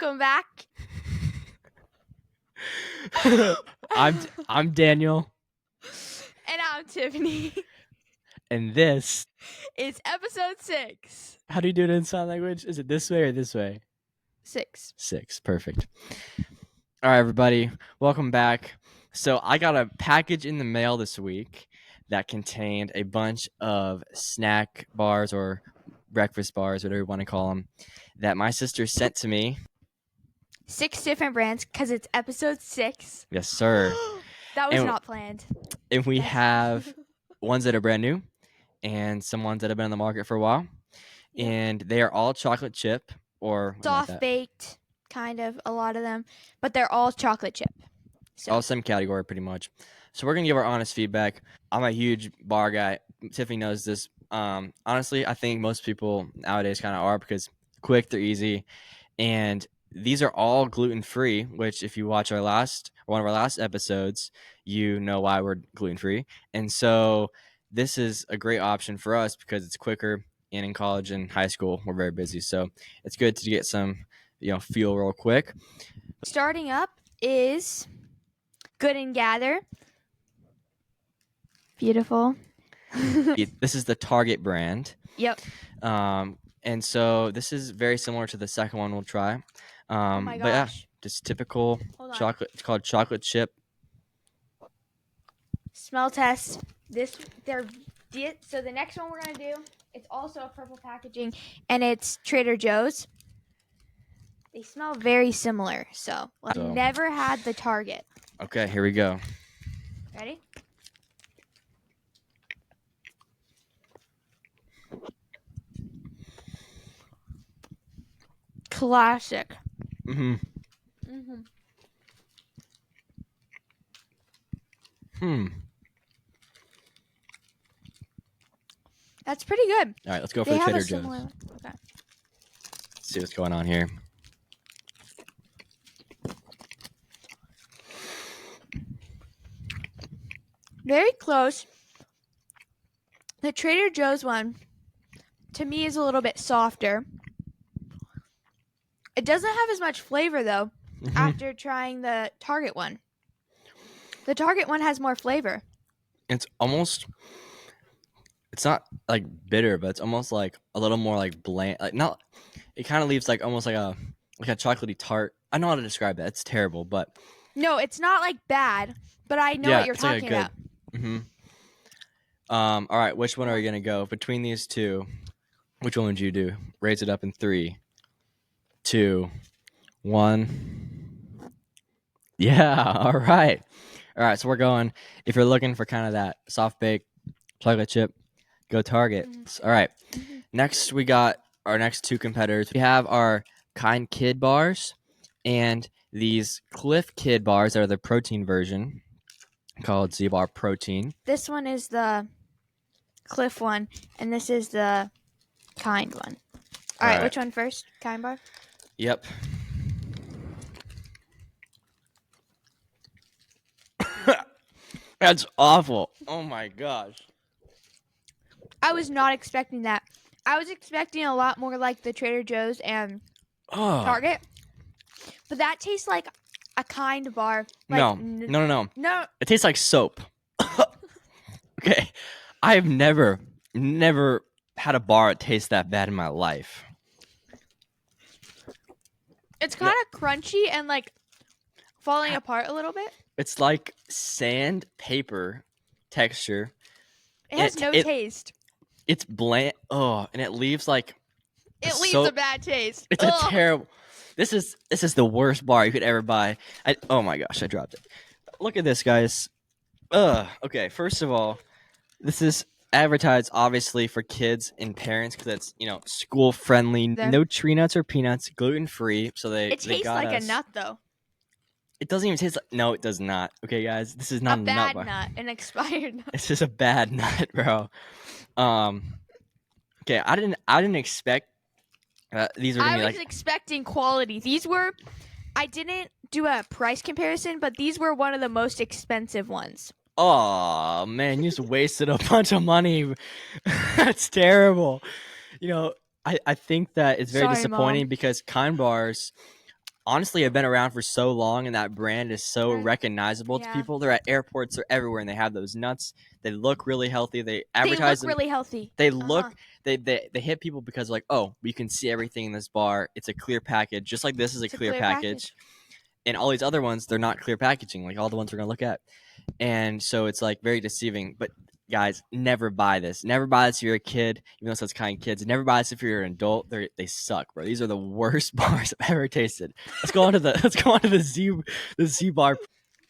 Welcome back. I'm Daniel, And I'm Tiffany. and this. It's episode 6. How do you do it in sign language? Is it this way or this way? 6. 6. Perfect. All right, everybody. Welcome back. So I got a package in the mail this week that contained a bunch of snack bars or breakfast bars, whatever you want to call them, that my sister sent to me. 6 different brands because it's episode 6. Yes, sir. That was And- not planned. And we have ones that are brand new and some ones that have been on the market for a while. Yeah. And they are all chocolate chip or Soft baked, kind of, a lot of them. But they're all chocolate chip. So. All same category, pretty much. So we're going to give our honest feedback. I'm a huge bar guy. Tiffany knows this. Honestly, I think most people nowadays kind of are because quick, they're easy. And these are all gluten-free, which if you watch one of our last episodes, you know why we're gluten-free. And so this is a great option for us because it's quicker. And in college and high school, we're very busy. So it's good to get some, fuel real quick. Starting up is Good and Gather. Beautiful. This is the Target brand. Yep. And so this is very similar to the second one we'll try. Oh my gosh. But yeah, just typical chocolate. It's called chocolate chip. Smell test. So the next one we're gonna do, it's also a purple packaging, and it's Trader Joe's. They smell very similar. So I've never had the Target. Okay, here we go. Ready? Classic. Mm-hmm. That's pretty good. All right, let's go for the Trader Joe's. Okay. Let's see what's going on here. Very close. The Trader Joe's one, to me, is a little bit softer. It doesn't have as much flavor, though, after trying the Target one. The Target one has more flavor. It's not like bitter, but it's almost like a little more like bland. It kind of leaves like almost like a chocolatey tart. I know how to describe that. It's terrible, but. No, it's not like bad, but I know what you're talking about. Mm-hmm. All right, which one are you gonna go between these two? Which one would you do? Raise it up in 3, 2, 1. Yeah. All right. So we're going. If you're looking for kind of that soft baked chocolate chip, go Target. All right. Next, we got our next two competitors. We have our Kind Kid bars and these Cliff Kid bars that are the protein version called Z-Bar Protein. This one is the Cliff one, and this is the Kind one. All right, which one first? Kind bar? Yep. That's awful. Oh my gosh. I was not expecting that. I was expecting a lot more like the Trader Joe's and Target. But that tastes like a Kind bar. Like, No. It tastes like soap. Okay. I've never had a bar that tastes that bad in my life. It's kind of crunchy and like falling apart a little bit. It's like sandpaper texture. It has no taste. It's bland. Oh, and it leaves like a bad taste. It's a terrible. This is the worst bar you could ever buy. Oh my gosh, I dropped it. Look at this, guys. Okay, first of all, this is advertised obviously for kids and parents because it's school friendly. No tree nuts or peanuts, gluten free. So it tastes like a nut though. It doesn't even taste like. No, it does not. Okay, guys, this is not a bad nut bar. An expired nut. It's just a bad nut, bro. Okay, I didn't expect these were gonna be like. I was expecting quality. These were. I didn't do a price comparison, but these were one of the most expensive ones. Oh man, you just wasted a bunch of money. That's terrible. I think that it's very disappointing because Kind bars honestly have been around for so long, and that brand is so recognizable to Yeah. people. They're at airports, they're everywhere, and they have those nuts. They look really healthy. They advertise They look them. really healthy. They look they hit people because like, oh, we can see everything in this bar. It's a clear package, just like this is a clear package. And all these other ones, they're not clear packaging, like all the ones we're gonna look at. And so it's like very deceiving. But guys, never buy this. Never buy this if you're a kid, even though it says kind kids. Never buy this if you're an adult. They suck, bro. These are the worst bars I've ever tasted. Let's go on to the Z bar.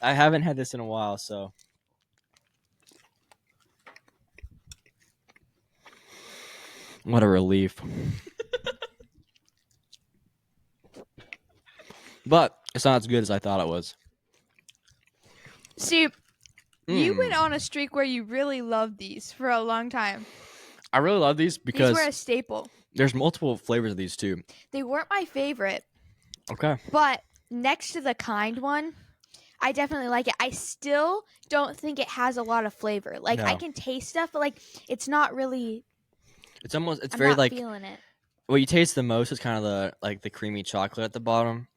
I haven't had this in a while, so what a relief. But it's not as good as I thought it was. See, you went on a streak where you really loved these for a long time. I really love these because these were a staple. There's multiple flavors of these too. They weren't my favorite. Okay. But next to the kind one, I definitely like it. I still don't think it has a lot of flavor. Like, I can taste stuff, but like, it's not really. It's almost. It's I'm very not like. feeling it. What you taste the most is kind of the creamy chocolate at the bottom.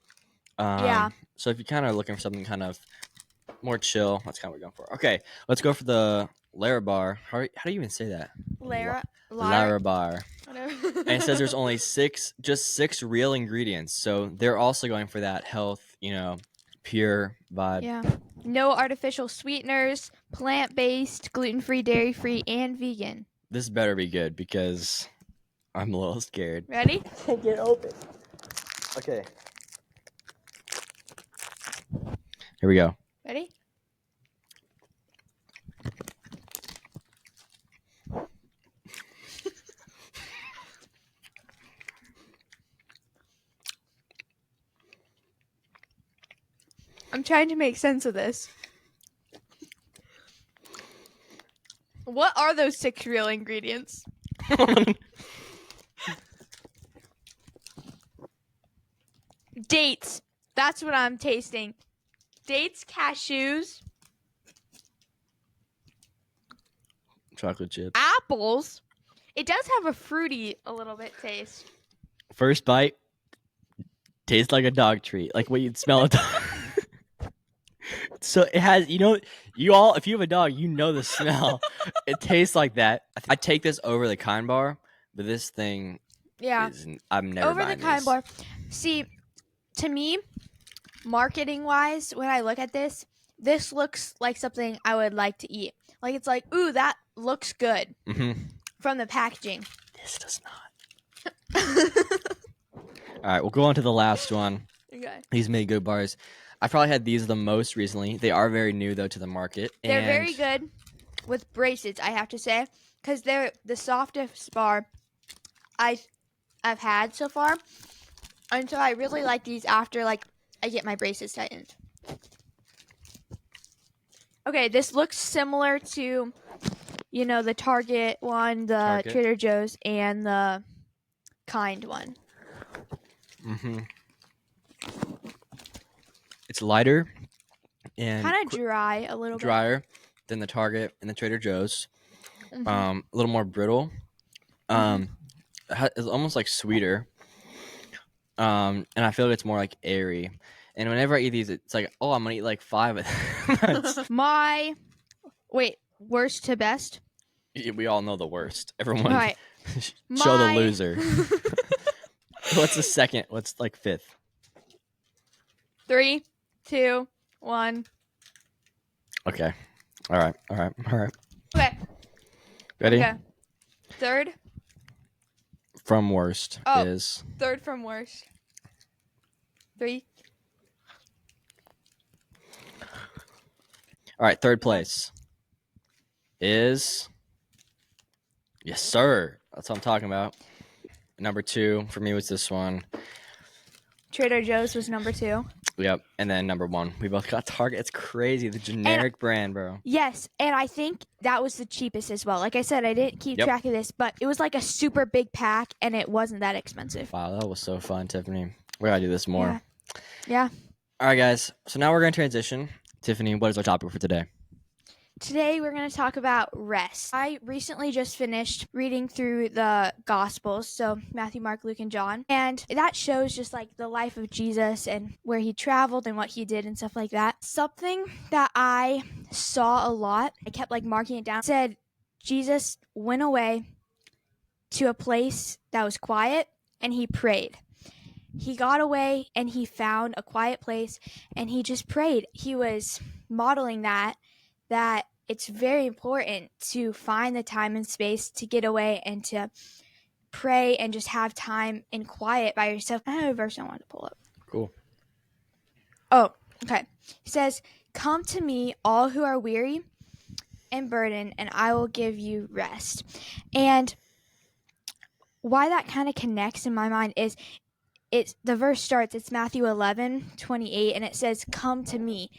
Yeah. So if you're kind of looking for something kind of more chill, that's kind of what we're going for. Okay, let's go for the Larabar. How do you even say that? Larabar. Whatever. And it says there's only just six real ingredients. So they're also going for that health, pure vibe. Yeah. No artificial sweeteners, plant-based, gluten-free, dairy-free, and vegan. This better be good because I'm a little scared. Ready? I can't get it open. Okay. Here we go. Ready? I'm trying to make sense of this. What are those 6 real ingredients? Dates. That's what I'm tasting. Dates, cashews, Chocolate chips. apples. It does have a fruity, a little bit taste. First bite tastes like a dog treat, like what you'd smell a dog. So it has, you all, if you have a dog, the smell. It tastes like that. I take this over the kind bar, but this thing, I'm never over buying the kind this. bar. See, to me, marketing wise, when I look at this looks like something I would like to eat. Like, it's like, ooh, that looks good from the packaging. This does not. All right, we'll go on to the last one. Okay. These made good bars. I probably had these the most recently. They are very new though to the market. They're very good with braces, I have to say, because they're the softest bar I've had so far. And so I really like these after I get my braces tightened. Okay, this looks similar to, the Target one, the Trader Joe's, and the Kind one. It's lighter and kind of dry a little drier than the Target and the Trader Joe's. A little more brittle. It's almost like sweeter. And I feel like it's more like airy. And whenever I eat these, it's like, oh, I'm gonna eat like 5 of them. Worst to best? We all know the worst. Everyone, all right. Show the loser. What's the second? What's like 5th? 3, 2, 1. Okay. All right. Okay. Ready? Okay. Third. From worst is. Third from worst. 3. All right. Third place is. Yes, sir. That's what I'm talking about. Number 2 for me was this one. Trader Joe's was number 2. Yep. And then number 1. We both got Target. It's crazy. The generic brand, bro. Yes. And I think that was the cheapest as well. Like I said, I didn't keep track of this, but it was like a super big pack and it wasn't that expensive. Wow. That was so fun, Tiffany. We got to do this more. Yeah. All right, guys. So now we're going to transition. Tiffany, what is our topic for today? Today we're going to talk about rest. I recently just finished reading through the Gospels, so Matthew, Mark, Luke, and John, and that shows just like the life of Jesus and where he traveled and what he did and stuff like that. Something that I saw a lot, I kept like marking it down, said Jesus went away to a place that was quiet and he prayed. He got away and he found a quiet place and he just prayed. He was modeling that it's very important to find the time and space to get away and to pray and just have time in quiet by yourself. I have a verse I want to pull up. Cool. Oh, okay. It says, "Come to me, all who are weary and burdened, and I will give you rest." And why that kind of connects in my mind is the verse starts, it's Matthew 11:28, and it says, "Come to me."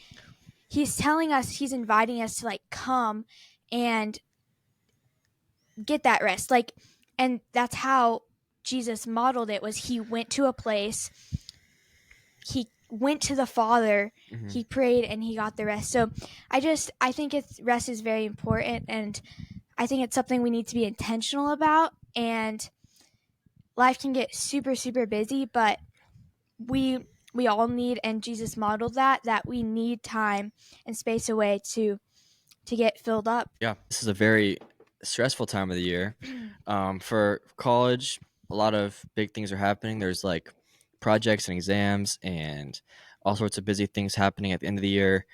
He's telling us, he's inviting us to like come and get that rest. Like, and that's how Jesus modeled it, was he went to a place, he went to the Father, he prayed, and he got the rest. So I think rest is very important, and I think it's something we need to be intentional about. And life can get super, super busy, but we all need, and Jesus modeled that we need time and space away to get filled up. Yeah, this is a very stressful time of the year. For college, a lot of big things are happening. There's like projects and exams and all sorts of busy things happening at the end of the year.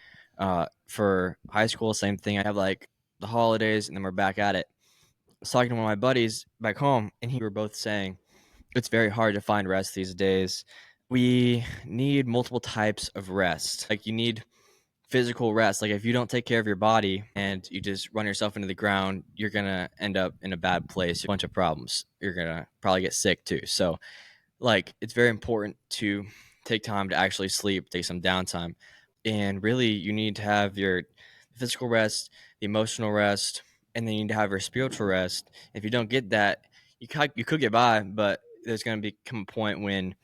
For high school, same thing. I have like the holidays and then we're back at it. I was talking to one of my buddies back home, and we were both saying it's very hard to find rest these days. We need multiple types of rest. Like, you need physical rest. Like, if you don't take care of your body and you just run yourself into the ground, you're gonna end up in a bad place, a bunch of problems. You're gonna probably get sick too. So like, it's very important to take time to actually sleep, take some downtime. And really, you need to have your physical rest, the emotional rest, and then you need to have your spiritual rest. If you don't get that, you could get by, but there's going to become a point when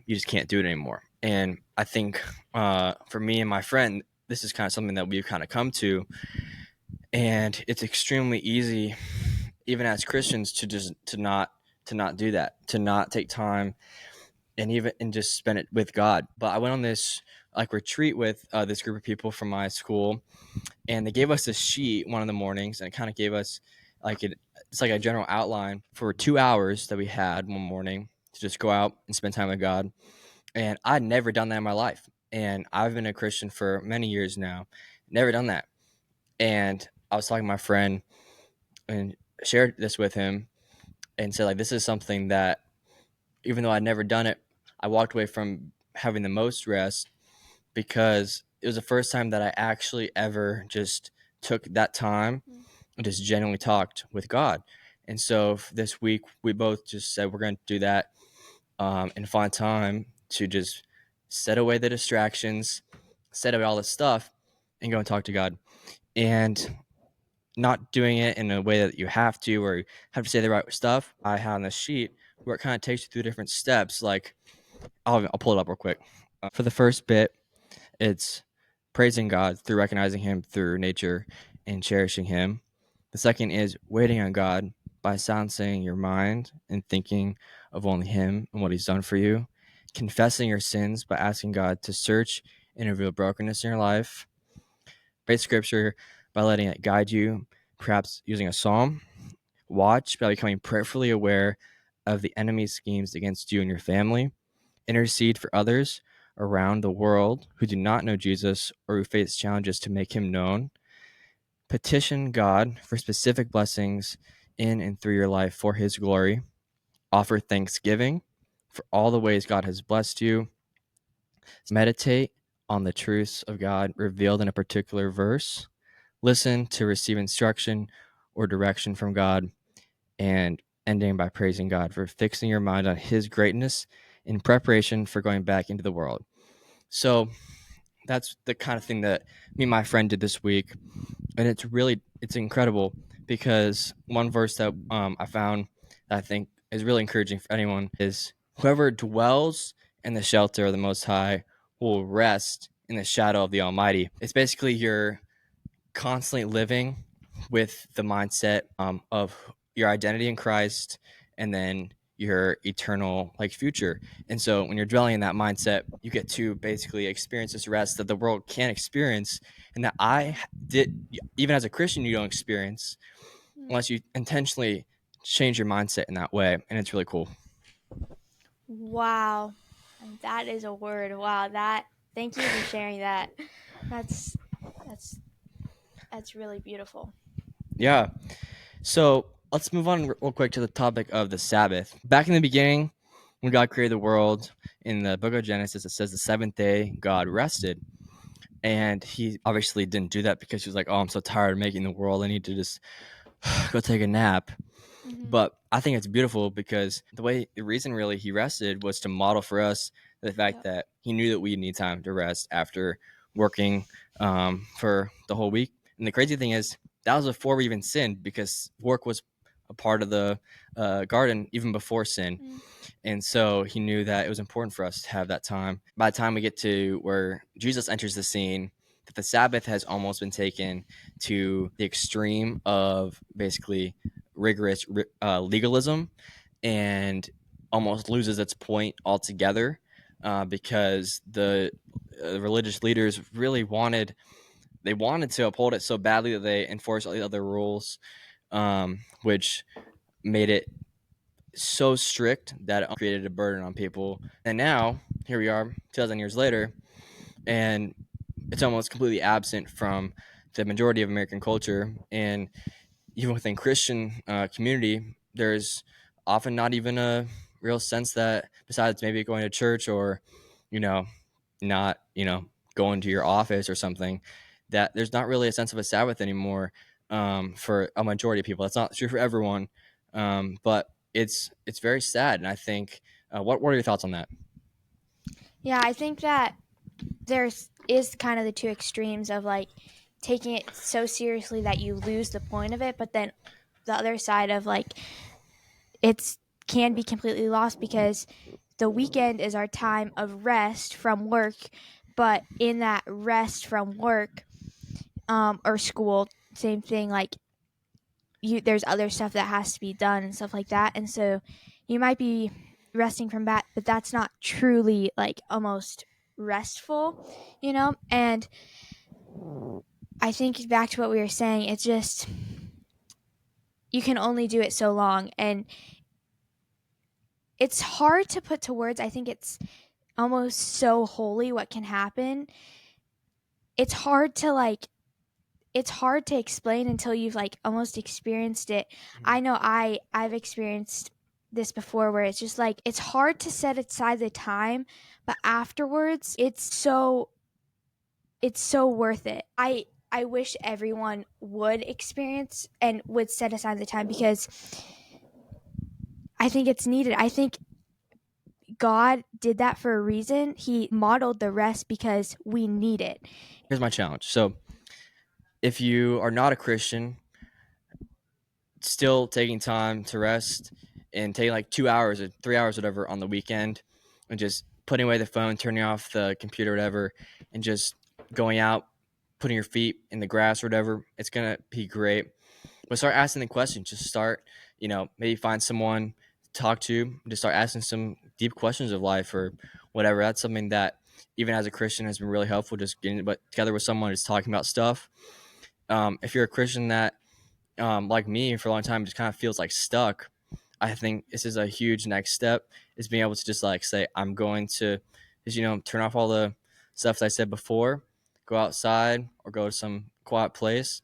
you just can't do it anymore. And I think for me and my friend, this is kind of something that we've kind of come to, and it's extremely easy, even as Christians, to not do that, to not take time and just spend it with God. But I went on this like retreat with this group of people from my school, and they gave us this sheet one of the mornings, and it kind of gave us like it's like a general outline for 2 hours that we had one morning to just go out and spend time with God. And I'd never done that in my life, and I've been a Christian for many years now, never done that. And I was talking to my friend and shared this with him and said, like, this is something that, even though I'd never done it, I walked away from having the most rest, because it was the first time that I actually ever just took that time and just genuinely talked with God. And so this week, we both just said we're going to do that and find time to just set away the distractions, set away all this stuff, and go and talk to God. And not doing it in a way that you have to, or you have to say the right stuff. I had on this sheet where it kind of takes you through different steps. Like, I'll pull it up real quick. For the first bit, it's praising God through recognizing Him through nature and cherishing Him. The second is waiting on God by silencing your mind and thinking of only Him and what He's done for you. Confessing your sins by asking God to search and reveal brokenness in your life. Pray Scripture by letting it guide you, perhaps using a psalm. Watch by becoming prayerfully aware of the enemy's schemes against you and your family. Intercede for others around the world who do not know Jesus or who face challenges to make Him known. Petition God for specific blessings in and through your life for His glory. Offer thanksgiving for all the ways God has blessed you. Meditate on the truths of God revealed in a particular verse. Listen to receive instruction or direction from God, and ending by praising God for fixing your mind on His greatness in preparation for going back into the world. So that's the kind of thing that me and my friend did this week, and it's incredible, because one verse that I found that I think is really encouraging for anyone is, whoever dwells in the shelter of the Most High will rest in the shadow of the Almighty. It's basically you're constantly living with the mindset of your identity in Christ and then your eternal like future. And so when you're dwelling in that mindset, you get to basically experience this rest that the world can't experience, and that I did, even as a Christian, you don't experience unless you intentionally change your mindset in that way. And it's really cool. Wow. That is a word. Wow. Thank you for sharing that. That's that's that's really beautiful. Yeah. So let's move on real quick to the topic of the Sabbath. Back in the beginning, when God created the world, in the book of Genesis, it says the seventh day God rested. And he obviously didn't do that because he was like, oh, I'm so tired of making the world. I need to just go take a nap. But I think it's beautiful because the reason really he rested was to model for us the fact that he knew that we need time to rest after working for the whole week. And the crazy thing is, that was before we even sinned, because work was a part of the garden even before sin. And so he knew that it was important for us to have that time. By the time we get to where Jesus enters the scene, that the Sabbath has almost been taken to the extreme of basically rigorous legalism, and almost loses its point altogether, because the religious leaders really wanted to uphold it so badly that they enforced all the other rules, which made it so strict that it created a burden on people. And now here we are 2000 years later, and it's almost completely absent from the majority of American culture. And even within Christian community, there's often not even a real sense that, besides maybe going to church or, you know, not, going to your office or something, that there's not really a sense of a Sabbath anymore, for a majority of people. That's not true for everyone, but it's very sad. And I think, what are your thoughts on that? Yeah, I think that is kind of the two extremes of like taking it so seriously that you lose the point of it, but then the other side of like it's can be completely lost because the weekend is our time of rest from work, but in that rest from work or school, same thing, like there's other stuff that has to be done and stuff like that, and so you might be resting from that, but that's not truly like almost restful, and I think back to what we were saying, it's just you can only do it so long, and it's hard to put to words. I think it's almost so holy what can happen. It's hard to explain until you've like almost experienced it. I know I've experienced this before where it's just like it's hard to set aside the time, but afterwards it's so worth it. I wish everyone would experience and would set aside the time because I think it's needed. I think God did that for a reason. He modeled the rest because we need it. Here's my challenge. So if you are not a Christian, still taking time to rest and taking like 2 hours or 3 hours, whatever, on the weekend, and just putting away the phone, turning off the computer, whatever, and just going out, putting your feet in the grass or whatever, it's going to be great. But start asking the questions. Just start, maybe find someone to talk to, just start asking some deep questions of life or whatever. That's something that, even as a Christian, has been really helpful, just getting together with someone, just talking about stuff. If you're a Christian that, like me, for a long time, just kind of feels like stuck, I think this is a huge next step, is being able to just like say, I'm going to just, turn off all the stuff that I said before, go outside or go to some quiet place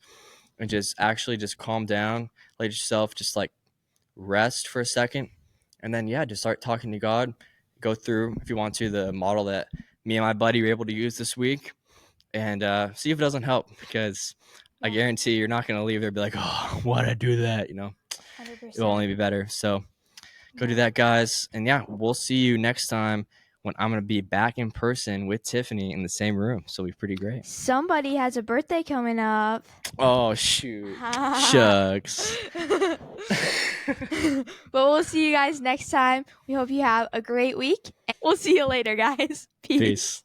and just actually just calm down, let yourself just like rest for a second. And then, yeah, just start talking to God. Go through, if you want to, the model that me and my buddy were able to use this week, and see if it doesn't help, because I guarantee you're not going to leave there and be like, oh, why'd I do that? 100%. It'll only be better. So go do that, guys. And yeah, we'll see you next time when I'm going to be back in person with Tiffany in the same room. So it'll be pretty great. Somebody has a birthday coming up. Oh, shoot. Shucks. But we'll see you guys next time. We hope you have a great week. We'll see you later, guys. Peace.